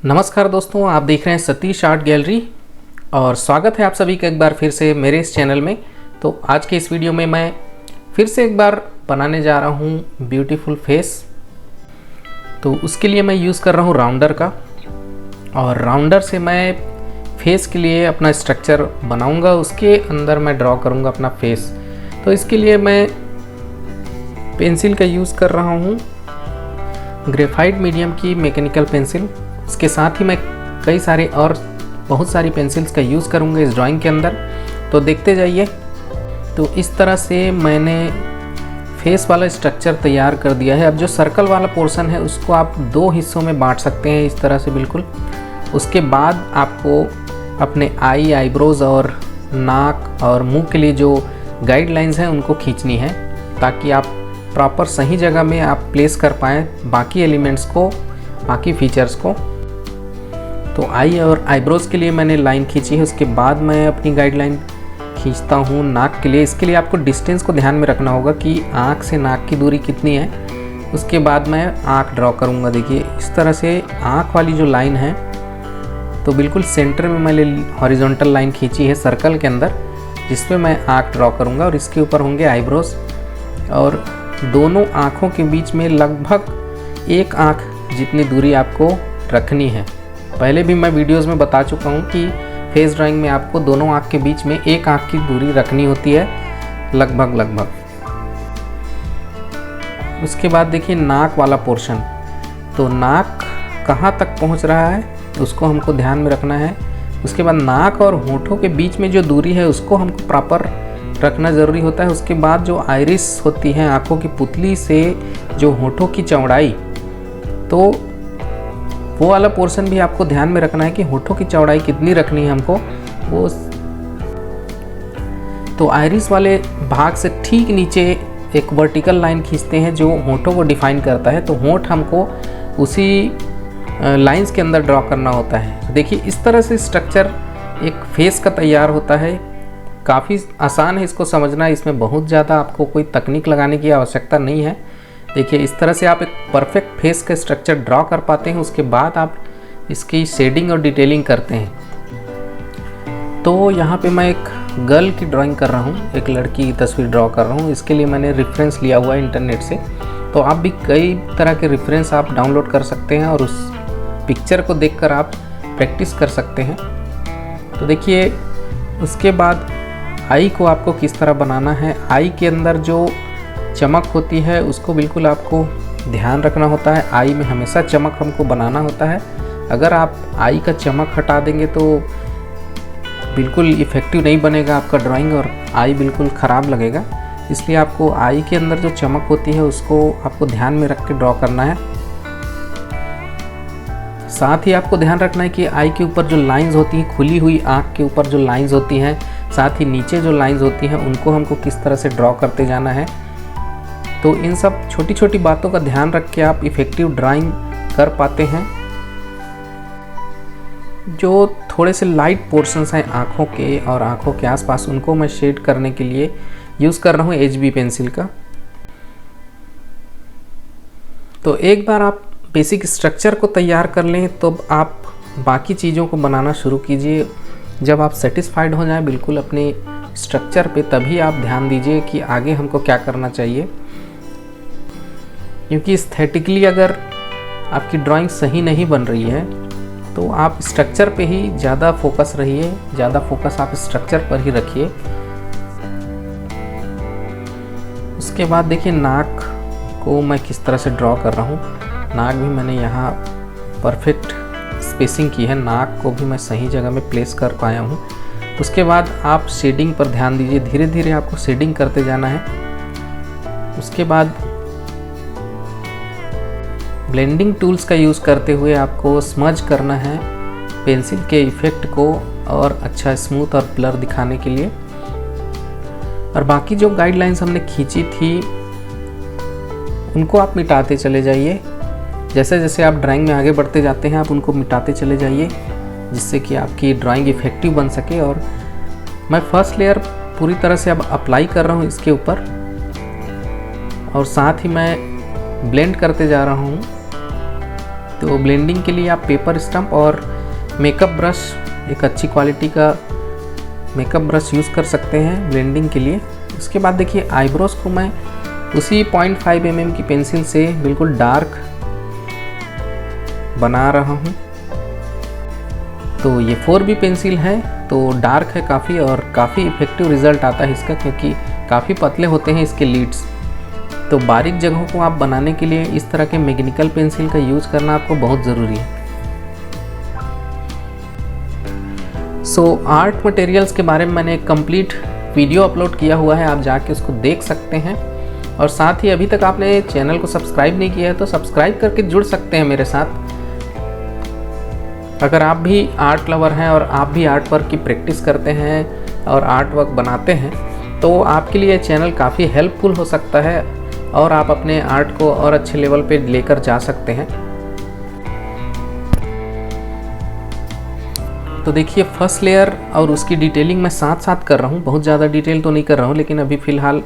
नमस्कार दोस्तों, आप देख रहे हैं सतीश आर्ट गैलरी और स्वागत है आप सभी का एक बार फिर से मेरे इस चैनल में। तो आज के इस वीडियो में मैं फिर से एक बार बनाने जा रहा हूँ ब्यूटीफुल फेस। तो उसके लिए मैं यूज़ कर रहा हूँ राउंडर का, और राउंडर से मैं फेस के लिए अपना स्ट्रक्चर बनाऊँगा, उसके अंदर मैं ड्रॉ करूँगा अपना फेस। तो इसके लिए मैं पेंसिल का यूज़ कर रहा हूँ, ग्रेफाइट मीडियम की मैकेनिकल पेंसिल। इसके साथ ही मैं कई सारे और बहुत सारी पेंसिल्स का यूज़ करूँगा इस ड्राइंग के अंदर। तो देखते जाइए। तो इस तरह से मैंने फेस वाला स्ट्रक्चर तैयार कर दिया है। अब जो सर्कल वाला पोर्शन है उसको आप दो हिस्सों में बांट सकते हैं इस तरह से बिल्कुल। उसके बाद आपको अपने आईब्रोज़ और नाक और मुंह के लिए जो गाइडलाइंस हैं उनको खींचनी है, ताकि आप प्रॉपर सही जगह में आप प्लेस कर पाएँ बाकी एलिमेंट्स को, बाकी फीचर्स को। तो आई और आईब्रोज़ के लिए मैंने लाइन खींची है। उसके बाद मैं अपनी गाइडलाइन खींचता हूँ नाक के लिए। इसके लिए आपको डिस्टेंस को ध्यान में रखना होगा कि आँख से नाक की दूरी कितनी है। उसके बाद मैं आँख ड्रॉ करूँगा। देखिए इस तरह से आँख वाली जो लाइन है, तो बिल्कुल सेंटर में मैंने हॉरिजॉन्टल लाइन खींची है सर्कल के अंदर, जिसमें मैं आँख ड्रॉ करूँगा। और इसके ऊपर होंगे आईब्रोज़, और दोनों आँखों के बीच में लगभग एक आँख जितनी दूरी आपको रखनी है। पहले भी मैं वीडियोस में बता चुका हूँ कि फेस ड्राइंग में आपको दोनों आँख के बीच में एक आँख की दूरी रखनी होती है, लगभग। उसके बाद देखिए नाक वाला पोर्शन। तो नाक कहाँ तक पहुँच रहा है उसको हमको ध्यान में रखना है। उसके बाद नाक और होठों के बीच में जो दूरी है उसको हमको प्रॉपर रखना ज़रूरी होता है। उसके बाद जो आइरिस होती है, आँखों की पुतली से जो होठों की चौड़ाई, तो वो वाला पोर्शन भी आपको ध्यान में रखना है कि होठों की चौड़ाई कितनी रखनी है हमको वो। तो आइरिस वाले भाग से ठीक नीचे एक वर्टिकल लाइन खींचते हैं जो होठों को डिफाइन करता है। तो होठ हमको उसी लाइंस के अंदर ड्रॉ करना होता है। तो देखिए इस तरह से स्ट्रक्चर एक फेस का तैयार होता है। काफ़ी आसान है इसको समझना, इसमें बहुत ज़्यादा आपको कोई तकनीक लगाने की आवश्यकता नहीं है। देखिए इस तरह से आप एक परफेक्ट फेस का स्ट्रक्चर ड्रॉ कर पाते हैं। उसके बाद आप इसकी शेडिंग और डिटेलिंग करते हैं। तो यहाँ पे मैं एक गर्ल की ड्राइंग कर रहा हूँ, एक लड़की की तस्वीर ड्रॉ कर रहा हूँ। इसके लिए मैंने रेफरेंस लिया हुआ है इंटरनेट से। तो आप भी कई तरह के रेफरेंस आप डाउनलोड कर सकते हैं और उस पिक्चर को देखकर आप प्रैक्टिस कर सकते हैं। तो देखिए उसके बाद आई को आपको किस तरह बनाना है। आई के अंदर जो चमक होती है उसको बिल्कुल आपको ध्यान रखना होता है। आई में हमेशा चमक हमको बनाना होता है। अगर आप आई का चमक हटा देंगे तो बिल्कुल इफ़ेक्टिव नहीं बनेगा आपका ड्राइंग, और आई बिल्कुल ख़राब लगेगा। इसलिए आपको आई के अंदर जो चमक होती है उसको आपको ध्यान में रख के ड्रॉ करना है। साथ ही आपको ध्यान रखना है कि आई के ऊपर जो लाइंस होती हैं, खुली हुई आँख के ऊपर जो लाइंस होती हैं, साथ ही नीचे जो लाइंस होती हैं, उनको हमको किस तरह से ड्रॉ करते जाना है। तो इन सब छोटी छोटी बातों का ध्यान रख के आप इफ़ेक्टिव ड्राइंग कर पाते हैं। जो थोड़े से लाइट पोर्शंस हैं आँखों के और आँखों के आसपास, उनको मैं शेड करने के लिए यूज़ कर रहा हूँ HB पेंसिल का। तो एक बार आप बेसिक स्ट्रक्चर को तैयार कर लें तो आप बाकी चीज़ों को बनाना शुरू कीजिए। जब आप सेटिस्फाइड हो जाएं बिल्कुल अपने स्ट्रक्चर पे, तभी आप ध्यान दीजिए कि आगे हमको क्या करना चाहिए। क्योंकि एस्थेटिकली अगर आपकी ड्राइंग सही नहीं बन रही है तो आप स्ट्रक्चर पे ही ज़्यादा फोकस रहिए, ज़्यादा फोकस आप स्ट्रक्चर पर ही रखिए। उसके बाद देखिए नाक को मैं किस तरह से ड्रॉ कर रहा हूँ। नाक भी मैंने यहाँ परफेक्ट स्पेसिंग की है, नाक को भी मैं सही जगह में प्लेस कर पाया हूँ। उसके बाद आप शेडिंग पर ध्यान दीजिए, धीरे धीरे आपको शेडिंग करते जाना है। उसके बाद ब्लेंडिंग टूल्स का यूज़ करते हुए आपको स्मज करना है पेंसिल के इफ़ेक्ट को, और अच्छा स्मूथ और ब्लर दिखाने के लिए। और बाकी जो गाइडलाइंस हमने खींची थी उनको आप मिटाते चले जाइए। जैसे जैसे आप ड्राइंग में आगे बढ़ते जाते हैं आप उनको मिटाते चले जाइए, जिससे कि आपकी ड्राइंग इफ़ेक्टिव बन सके। और मैं फर्स्ट लेयर पूरी तरह से अब अप्लाई कर रहा हूँ इसके ऊपर, और साथ ही मैं ब्लेंड करते जा रहा हूँ। तो ब्लेंडिंग के लिए आप पेपर स्टम्प और मेकअप ब्रश, एक अच्छी क्वालिटी का मेकअप ब्रश यूज़ कर सकते हैं ब्लेंडिंग के लिए। उसके बाद देखिए आईब्रोज को मैं उसी 0.5 mm की पेंसिल से बिल्कुल डार्क बना रहा हूँ। तो ये 4B पेंसिल है तो डार्क है काफ़ी, और काफ़ी इफ़ेक्टिव रिज़ल्ट आता है इसका, क्योंकि काफ़ी पतले होते हैं इसके लीड्स। तो बारीक जगहों को आप बनाने के लिए इस तरह के मैकेनिकल पेंसिल का यूज़ करना आपको बहुत ज़रूरी है। आर्ट मटेरियल्स के बारे में मैंने एक कंप्लीट वीडियो अपलोड किया हुआ है, आप जाके उसको देख सकते हैं। और साथ ही अभी तक आपने चैनल को सब्सक्राइब नहीं किया है तो सब्सक्राइब करके जुड़ सकते हैं मेरे साथ। अगर आप भी आर्ट लवर हैं और आप भी आर्ट वर्क की प्रैक्टिस करते हैं और आर्ट वर्क बनाते हैं तो आपके लिए चैनल काफ़ी हेल्पफुल हो सकता है और आप अपने आर्ट को और अच्छे लेवल पे लेकर जा सकते हैं। तो देखिए फर्स्ट लेयर और उसकी डिटेलिंग मैं साथ साथ कर रहा हूँ, बहुत ज़्यादा डिटेल तो नहीं कर रहा हूँ, लेकिन अभी फ़िलहाल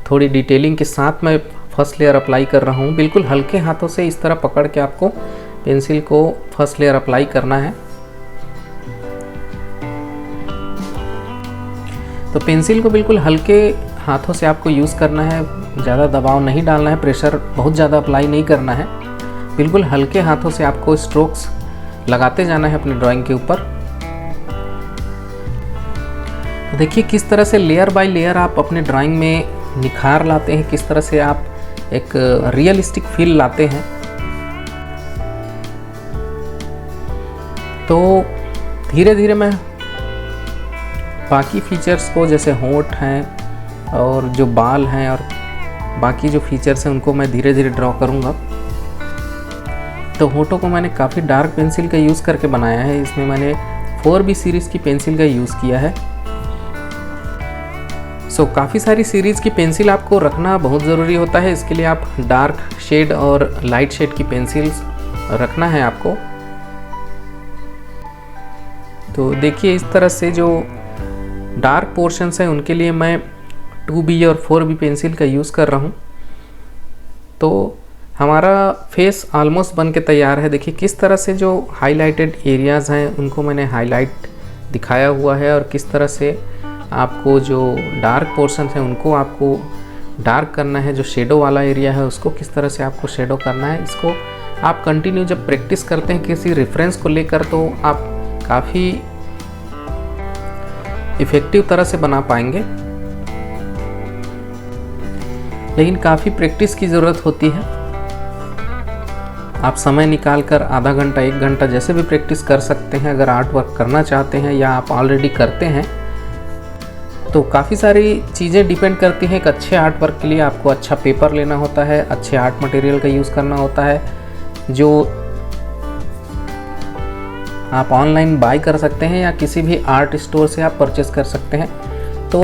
थोड़ी डिटेलिंग के साथ मैं फर्स्ट लेयर अप्लाई कर रहा हूँ। बिल्कुल हल्के हाथों से इस तरह पकड़ के आपको पेंसिल को फर्स्ट लेयर अप्लाई करना है। तो पेंसिल को बिल्कुल हल्के हाथों से आपको यूज़ करना है, ज़्यादा दबाव नहीं डालना है, प्रेशर बहुत ज़्यादा अप्लाई नहीं करना है। बिल्कुल हल्के हाथों से आपको स्ट्रोक्स लगाते जाना है अपने ड्राइंग के ऊपर। तो देखिए किस तरह से लेयर बाय लेयर आप अपने ड्राइंग में निखार लाते हैं, किस तरह से आप एक रियलिस्टिक फील लाते हैं। तो धीरे धीरे मैं बाकी फीचर्स को, जैसे होंठ हैं और जो बाल हैं और बाकी जो फीचर्स हैं, उनको मैं धीरे धीरे ड्रॉ करूँगा। तो होंठों को मैंने काफ़ी डार्क पेंसिल का यूज़ करके बनाया है, इसमें मैंने 4B सीरीज़ की पेंसिल का यूज़ किया है। काफ़ी सारी सीरीज़ की पेंसिल आपको रखना बहुत ज़रूरी होता है, इसके लिए आप डार्क शेड और लाइट शेड की पेंसिल्स रखना है आपको। तो देखिए इस तरह से जो डार्क पोर्शंस हैं उनके लिए मैं 2B और 4B पेंसिल का यूज़ कर रहा हूँ। तो हमारा फेस ऑलमोस्ट बन के तैयार है। देखिए किस तरह से जो हाईलाइटेड एरियाज़ हैं उनको मैंने हाईलाइट दिखाया हुआ है, और किस तरह से आपको जो डार्क पोर्शन है उनको आपको डार्क करना है, जो शेडो वाला एरिया है उसको किस तरह से आपको शेडो करना है। इसको आप कंटिन्यू जब प्रैक्टिस करते हैं किसी रेफरेंस को लेकर तो आप काफ़ी इफ़ेक्टिव तरह से बना पाएंगे, लेकिन काफ़ी प्रैक्टिस की ज़रूरत होती है। आप समय निकाल कर आधा घंटा 1 घंटा जैसे भी प्रैक्टिस कर सकते हैं अगर आर्ट वर्क करना चाहते हैं या आप ऑलरेडी करते हैं। तो काफ़ी सारी चीज़ें डिपेंड करती हैं। एक अच्छे आर्ट वर्क के लिए आपको अच्छा पेपर लेना होता है, अच्छे आर्ट मटेरियल का यूज़ करना होता है, जो आप ऑनलाइन बाय कर सकते हैं या किसी भी आर्ट स्टोर से आप परचेस कर सकते हैं। तो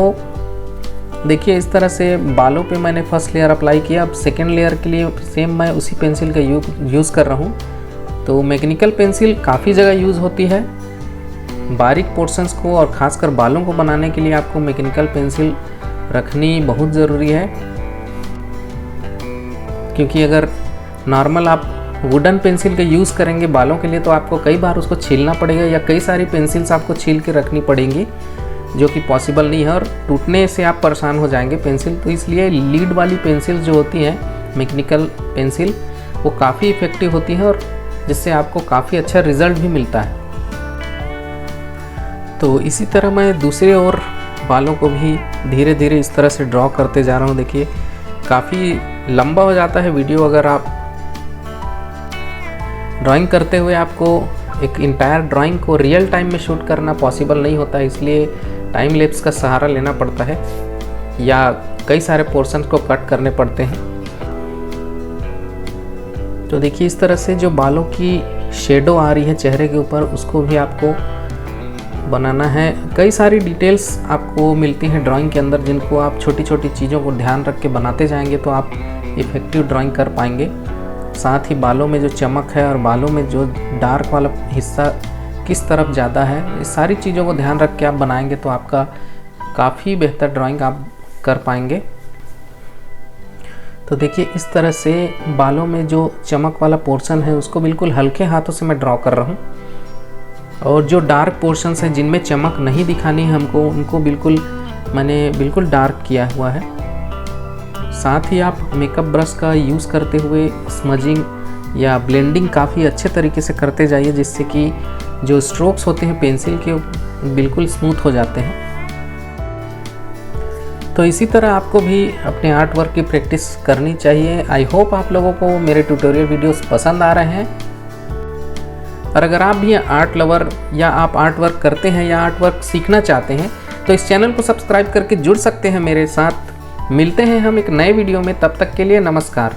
देखिए इस तरह से बालों पे मैंने फर्स्ट लेयर अप्लाई किया। अब सेकेंड लेयर के लिए सेम मैं उसी पेंसिल का यूज़ कर रहा हूँ। तो मैकेनिकल पेंसिल काफ़ी जगह यूज़ होती है, बारीक पोर्शंस को और ख़ासकर बालों को बनाने के लिए आपको मैकेनिकल पेंसिल रखनी बहुत ज़रूरी है, क्योंकि अगर नॉर्मल आप वुडन पेंसिल का यूज़ करेंगे बालों के लिए तो आपको कई बार उसको छीलना पड़ेगा या कई सारी पेंसिल्स आपको छील के रखनी पड़ेंगी, जो कि पॉसिबल नहीं है और टूटने से आप परेशान हो जाएंगे पेंसिल। तो इसलिए लीड वाली पेंसिल जो होती हैं मैकेनिकल पेंसिल वो काफ़ी इफ़ेक्टिव होती हैं और जिससे आपको काफ़ी अच्छा रिज़ल्ट भी मिलता है। तो इसी तरह मैं दूसरे और बालों को भी धीरे धीरे इस तरह से ड्रॉ करते जा रहा हूँ। देखिए काफ़ी लंबा हो जाता है वीडियो अगर आप ड्राइंग करते हुए आपको एक इंटायर ड्राइंग को रियल टाइम में शूट करना पॉसिबल नहीं होता है, इसलिए टाइम लैप्स का सहारा लेना पड़ता है या कई सारे पोर्शंस को कट करने पड़ते हैं। तो देखिए इस तरह से जो बालों की शेडो आ रही है चेहरे के ऊपर उसको भी आपको बनाना है। कई सारी डिटेल्स आपको मिलती हैं ड्राइंग के अंदर जिनको आप छोटी छोटी चीज़ों को ध्यान रख के बनाते जाएंगे तो आप इफ़ेक्टिव ड्राइंग कर पाएंगे। साथ ही बालों में जो चमक है और बालों में जो डार्क वाला हिस्सा किस तरफ ज़्यादा है, इस सारी चीज़ों को ध्यान रख के आप बनाएंगे तो आपका काफ़ी बेहतर ड्राइंग आप कर पाएंगे। तो देखिए इस तरह से बालों में जो चमक वाला पोर्शन है उसको बिल्कुल हल्के हाथों से मैं ड्रॉ कर रहा हूँ, और जो डार्क पोर्शंस हैं जिनमें चमक नहीं दिखानी है हमको, उनको मैंने बिल्कुल डार्क किया हुआ है। साथ ही आप मेकअप ब्रश का यूज़ करते हुए स्मजिंग या ब्लेंडिंग काफ़ी अच्छे तरीके से करते जाइए, जिससे कि जो स्ट्रोक्स होते हैं पेंसिल के बिल्कुल स्मूथ हो जाते हैं। तो इसी तरह आपको भी अपने आर्ट वर्क की प्रैक्टिस करनी चाहिए। आई होप आप लोगों को मेरे ट्यूटोरियल वीडियोस पसंद आ रहे हैं, और अगर आप भी आर्ट लवर या आप आर्ट वर्क करते हैं या आर्ट वर्क सीखना चाहते हैं तो इस चैनल को सब्सक्राइब करके जुड़ सकते हैं मेरे साथ। मिलते हैं हम एक नए वीडियो में, तब तक के लिए नमस्कार।